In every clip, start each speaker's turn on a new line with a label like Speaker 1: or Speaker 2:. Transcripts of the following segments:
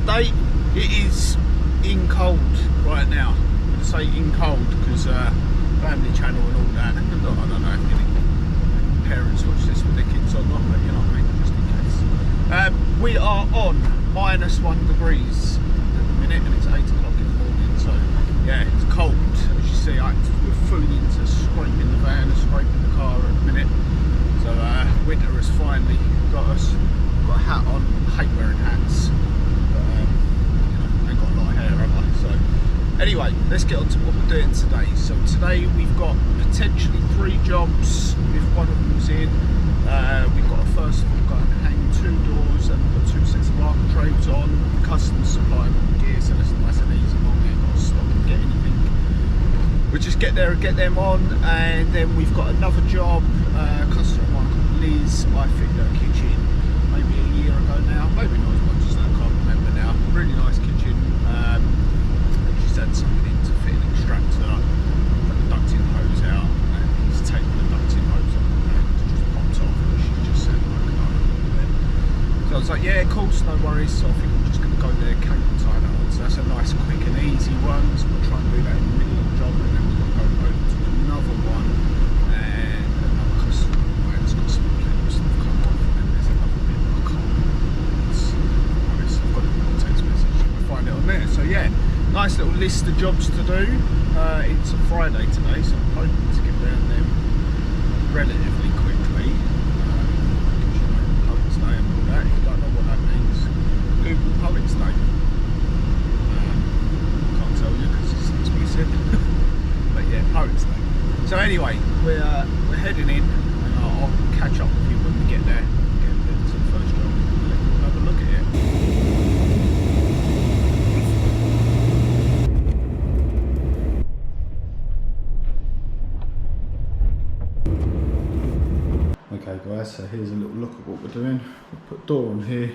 Speaker 1: update. It is in cold right now. I'm going to say in cold because family channel and all that. I don't know if any parents watch this with their kids or not, but you know what I mean, just in case. We are on -1 degrees at the minute and it's 8 o'clock in the morning, so yeah, it's cold. As you see, we're fully into scraping the van and scraping the car at the minute. So winter has finally got us. Got a hat on, hate wearing hats, but you know, I ain't got a lot of hair, have I? So anyway, let's get on to what we're doing today. So today we've got potentially 3 jobs. If one of them's in, we've got to first of all go and hang 2 doors and put 2 sets of architraves on. Customer supply gear, so that's nice and easy. We ain't got to stop and get anything. We just get there and get them on, and then we've got another job. Customer one called Liz. I fit her kitchen maybe a year ago now, maybe not as much as that, I can't remember now. Really nice kitchen. She's had something in to fit an extractor, put the ducting hose out, and he's taken the ducting hose off and it just popped off, and she just said like no. So I was like, yeah, of course, no worries. So I think I'm just going to go there, cable tie that on. So that's a nice quick and easy one. So we'll try and do that in the middle of the job, and then we've got to go over to another one and another customer where it's got some cable stuff come off, and then there's another bit that I can't I've got it in the text message. We'll find it on there. So yeah, nice little list of jobs to do. It's a Friday today, so I'm hoping to get down them relatively quickly. Poets Day and all that. If you don't know what that means, Google Poets Day. Can't tell you because it's explicit. But yeah, Poets Day. So anyway, we're heading in, and I'll catch up with you when we get there. Get to the first job, and then we'll have a look at it. Okay guys, so here's a little look at what we're doing. We'll put door on here,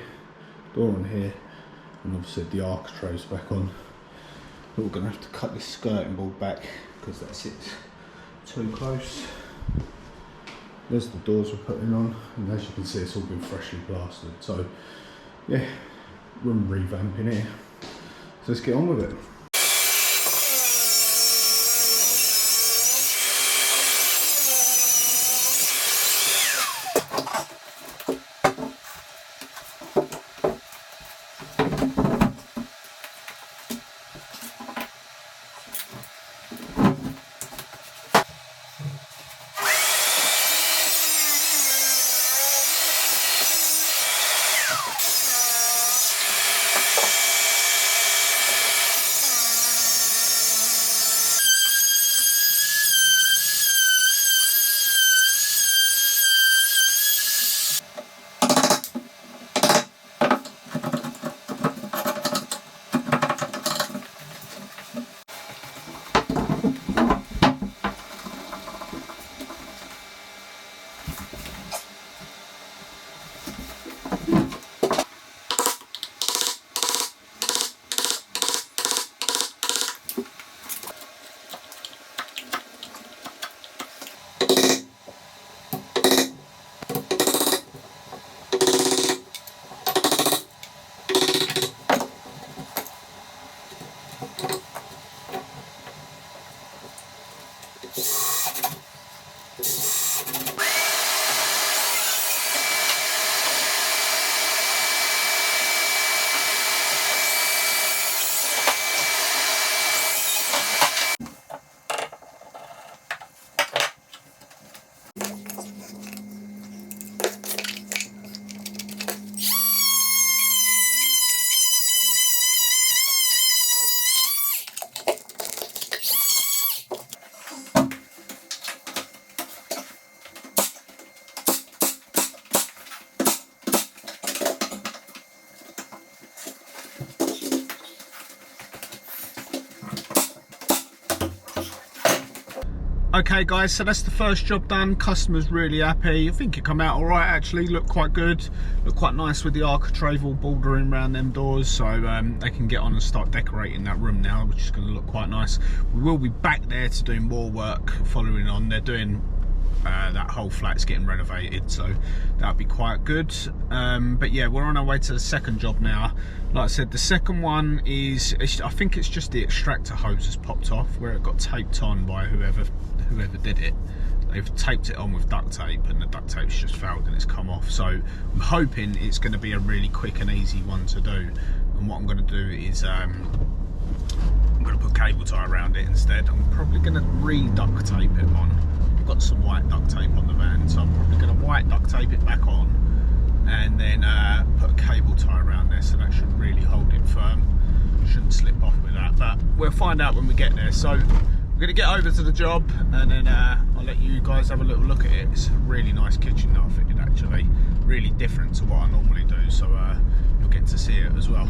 Speaker 1: and obviously the architraves back on. But we're going to have to cut this skirting board back because that sits too close. There's the doors we're putting on, and as you can see, it's all been freshly plastered. So yeah, room revamping here. So let's get on with it. Okay guys, so that's the first job done. Customer's really happy. I think it come out alright actually, looked quite good. Looked quite nice with the architrave all bordering around them doors, so they can get on and start decorating that room now, which is going to look quite nice. We will be back there to do more work following on. They're doing That whole flat's getting renovated, so that'll be quite good. But yeah, we're on our way to the second job now. Like I said, the second one is, I think it's just the extractor hose has popped off where it got taped on by whoever did it. They've taped it on with duct tape and the duct tape's just failed and it's come off. So I'm hoping it's going to be a really quick and easy one to do. And what I'm going to do is I'm going to put cable tie around it instead. I'm probably going to re-duct tape it on. I've got some white duct tape on the van, so I'm probably going to white duct tape it back on and then put a cable tie around there, so that should really hold it firm. Shouldn't slip off with that, but we'll find out when we get there. So we're going to get over to the job and then I'll let you guys have a little look at it. It's a really nice kitchen that I fitted, actually. Really different to what I normally do, so you'll get to see it as well.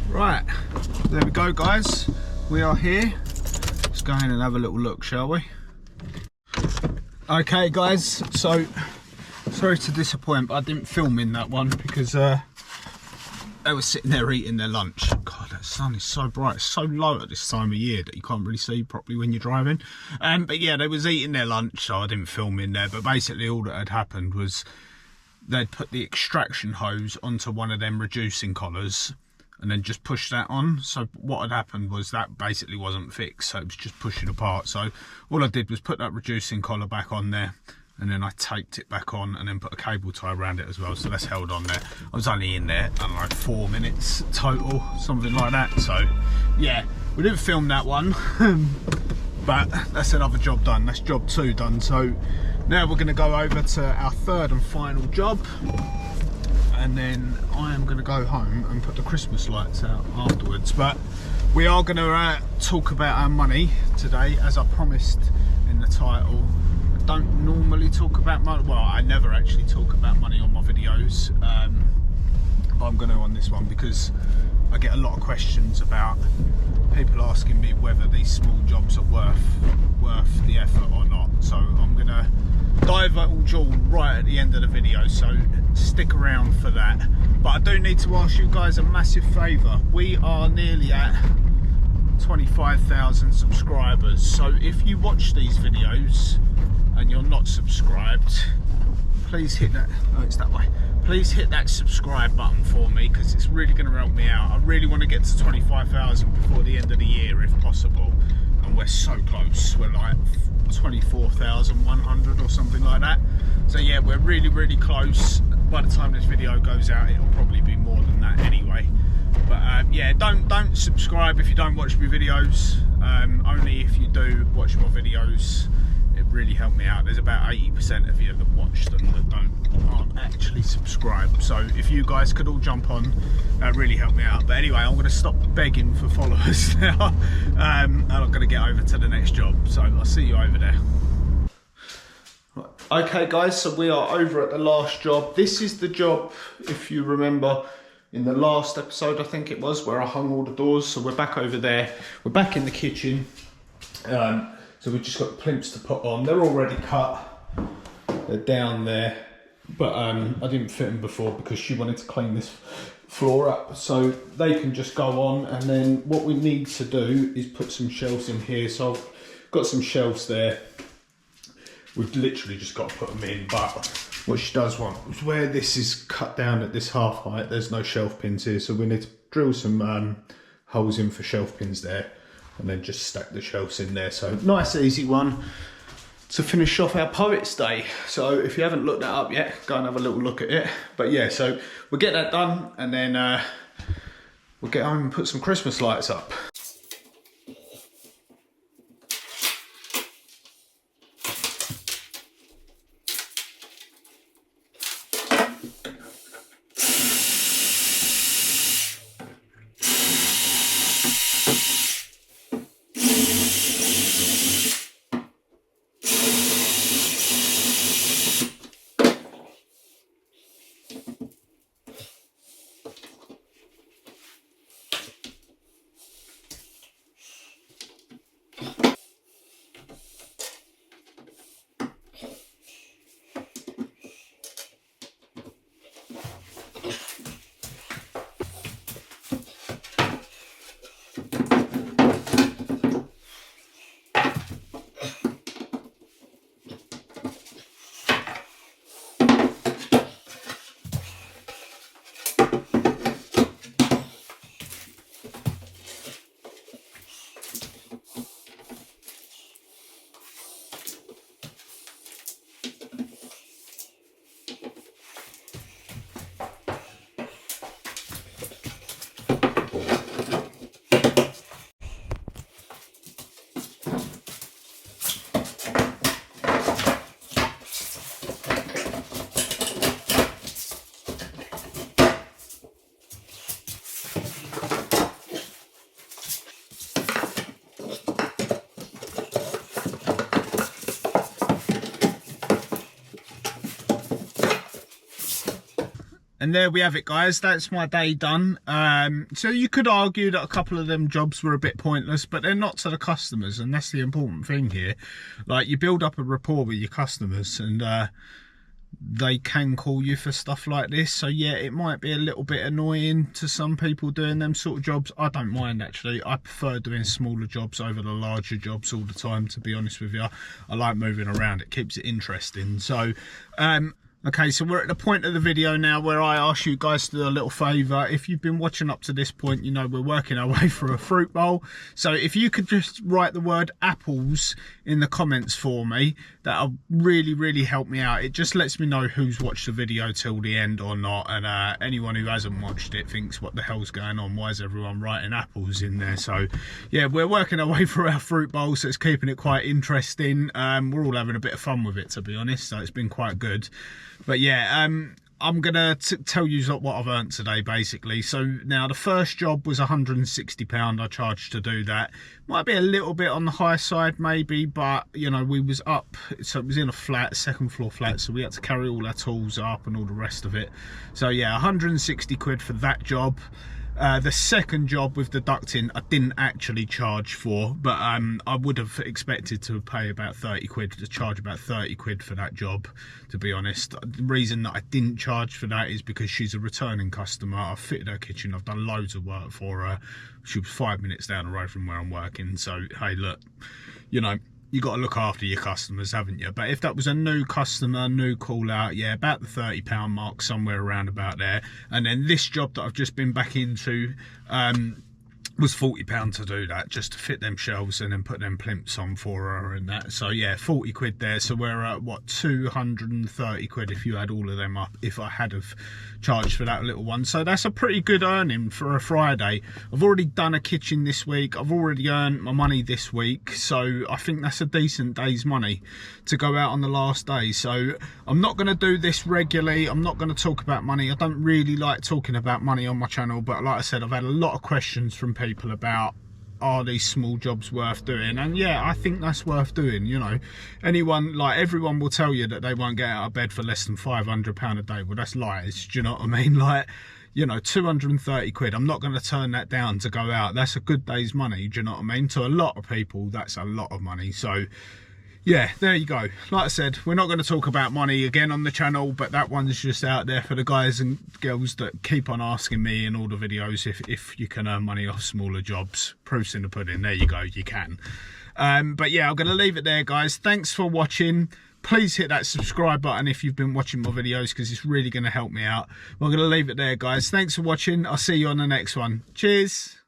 Speaker 1: Right, there we go guys, we are here. Let's go in and have a little look, shall we? Okay guys, so sorry to disappoint, but I didn't film in that one because they were sitting there eating their lunch. God, that sun is so bright, it's so low at this time of year that you can't really see properly when you're driving. But yeah, they was eating their lunch, so I didn't film in there. But basically all that had happened was they'd put the extraction hose onto one of them reducing collars and then just push that on. So what had happened was that basically wasn't fixed, so it was just pushing apart. So all I did was put that reducing collar back on there and then I taped it back on and then put a cable tie around it as well, so that's held on there. I was only in there, I don't know, 4 minutes total, something like that. So yeah, we didn't film that one but that's another job done. That's job 2 done. So now we're going to go over to our third and final job, and then I am going to go home and put the Christmas lights out afterwards. But we are going to talk about our money today, as I promised in the title. I don't normally talk about money, well, I never actually talk about money on my videos, but I'm going to on this one because I get a lot of questions about people asking me whether these small jobs are worth the effort or not. So I'm going to divulge all right at the end of the video, so stick around for that. But I do need to ask you guys a massive favour. We are nearly at 25,000 subscribers, so if you watch these videos and you're not subscribed, please hit that, oh it's that way, please hit that subscribe button for me, because it's really going to help me out. I really want to get to 25,000 before the end of the year if possible, and we're so close. We're like 24,100 or something like that. So yeah, we're really close. By the time this video goes out, it'll probably be more than that anyway. But yeah, don't subscribe if you don't watch my videos. Only if you do watch my videos, it really helped me out. There's about 80% of you that watch them that aren't actually subscribed. So if you guys could all jump on, that really helped me out. But anyway, I'm going to stop begging for followers now, and I'm going to get over to the next job. So I'll see you over there. Okay guys, so we are over at the last job. This is the job, if you remember, in the last episode I think it was, where I hung all the doors. So we're back over there. We're back in the kitchen. So we've just got the plinths to put on. They're already cut. They're down there. But I didn't fit them before because she wanted to clean this floor up. So they can just go on. And then what we need to do is put some shelves in here. So I've got some shelves there. We've literally just got to put them in. But what she does want is where this is cut down at this half height, there's no shelf pins here. So we need to drill some holes in for shelf pins there, and then just stack the shelves in there. So nice easy one to finish off our Poets Day. So if you haven't looked that up yet, go and have a little look at it. But yeah, so we'll get that done, and then we'll get home and put some Christmas lights up. And there we have it, guys. That's my day done. So you could argue that a couple of them jobs were a bit pointless, but they're not to the customers, and that's the important thing here. Like, you build up a rapport with your customers, and they can call you for stuff like this. So yeah, it might be a little bit annoying to some people doing them sort of jobs. I don't mind, actually. I prefer doing smaller jobs over the larger jobs all the time, to be honest with you. I like moving around. It keeps it interesting. So okay, so we're at the point of the video now where I ask you guys to do a little favour. If you've been watching up to this point, you know we're working our way for a fruit bowl. So if you could just write the word apples in the comments for me, that'll really, really help me out. It just lets me know who's watched the video till the end or not. And anyone who hasn't watched it thinks, what the hell's going on? Why is everyone writing apples in there? So yeah, we're working our way through our fruit bowl, so it's keeping it quite interesting. We're all having a bit of fun with it, to be honest. So it's been quite good. But yeah, I'm gonna tell you what I've earned today, basically. So now the first job was £160 I charged to do that. Might be a little bit on the high side maybe, but you know, we was up, so it was in a flat, second floor flat, so we had to carry all our tools up and all the rest of it. So yeah, 160 quid for that job. The second job with the ducting I didn't actually charge for, but I would have expected to pay about 30 quid, to charge about 30 quid for that job, to be honest. The reason that I didn't charge for that is because she's a returning customer. I've fitted her kitchen, I've done loads of work for her. She was 5 minutes down the road from where I'm working, so hey, look, you know, you got to look after your customers, haven't you? But if that was a new customer, new call out, yeah, about the £30 mark, somewhere around about there. And then this job that I've just been back into was £40 to do that, just to fit them shelves and then put them plimps on for her and that. So yeah, 40 quid there. So we're at what, 230 quid if you add all of them up, if I had have charged for that little one. So that's a pretty good earning for a Friday. I've already done a kitchen this week, I've already earned my money this week, so I think that's a decent day's money to go out on the last day. So I'm not going to do this regularly, I'm not going to talk about money. I don't really like talking about money on my channel, but like I said, I've had a lot of questions from people about, are these small jobs worth doing? And yeah, I think that's worth doing. You know, anyone, like, everyone will tell you that they won't get out of bed for less than £500 a day. Well, that's lies. Do you know what I mean? Like, you know, 230 quid, I'm not going to turn that down to go out. That's a good day's money. Do you know what I mean? To a lot of people, that's a lot of money. So yeah, there you go. Like I said, we're not going to talk about money again on the channel, but that one's just out there for the guys and girls that keep on asking me in all the videos if you can earn money off smaller jobs. Proof's in the pudding. There you go, you can. But yeah, I'm going to leave it there, guys. Thanks for watching. Please hit that subscribe button if you've been watching my videos, because it's really going to help me out. I'm going to leave it there, guys. Thanks for watching. I'll see you on the next one. Cheers.